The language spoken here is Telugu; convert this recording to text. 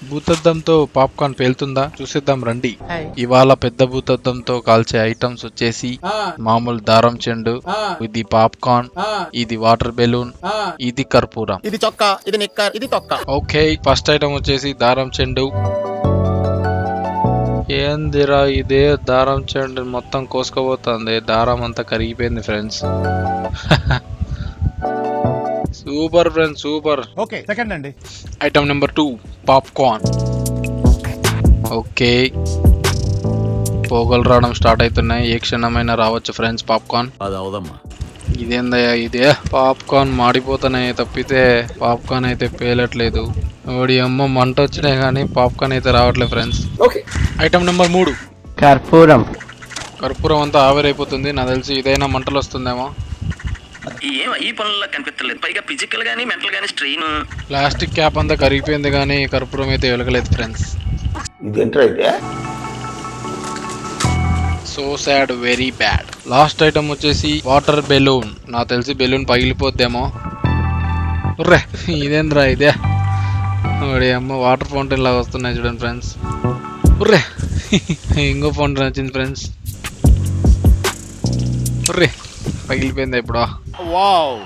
భూతద్దంతో పాప్కార్న్ పేలుతుందా చూసేద్దాం రండి. ఇవాళ పెద్ద భూతద్దంతో కాల్చే ఐటమ్స్ వచ్చేసి మామూలు దారం చెండు, ఇది పాప్కార్న్, ఇది వాటర్ బెలూన్, ఇది కర్పూరం. ఇది చొక్కా, ఇది నిక్కర్, ఇది తొక్క. ఓకే, ఫస్ట్ ఐటమ్ వచ్చేసి దారం చెండు. ఏందిరా ఇదే దారం చెండు మొత్తం కోసుకోబోతుంది, దారం అంతా కరిగిపోయింది friends. Super friends super. Okay second అండి. Item number 2 popcorn. ఓకే, పోగలు రావడం స్టార్ట్ అవుతున్నాయి, ఏ క్షణమైనా రావచ్చు ఫ్రెండ్స్ పాప్కార్న్. ఇదేందయ్యా ఇదే, పాప్కార్న్ మాడిపోతున్నాయి తప్పితే పాప్కార్న్ అయితే పేలట్లేదు. ఓడి అమ్మ మంట వచ్చినాయి కానీ పాప్కార్న్ అయితే రావట్లేదు ఫ్రెండ్స్. ఐటమ్ నెంబర్ 3 కర్పూరం. కర్పూరం అంతా ఆవిరైపోతుంది, నాకు తెలిసి ఇదైనా మంటలు వస్తుందేమో. ఈ పనుల్లో కనిపించలేదు, పైగా ఫిజికల్ గానీ మెంటల్ గానీ స్ట్రెయిన్. ప్లాస్టిక్ క్యాప్ అంతా కరిగిపోయింది కానీ కర్పూరం అయితే వెలగలేదు friends. So sad, very bad. Last item వచ్చేసి వాటర్ బెలూన్. నాకు తెలిసి బెలూన్ పగిలిపోద్దేమో. రే ఇదేంద్రా ఇదే, ఓడి అమ్మ వాటర్ ఫౌంటైన్ లాగా వస్తున్నాయి చూడండి ఫ్రెండ్స్. రే ఇంకో ఫౌంటైన్ వచ్చింది ఫ్రెండ్స్. రే పగిలిపోయింది ఇప్పుడు. వావ్.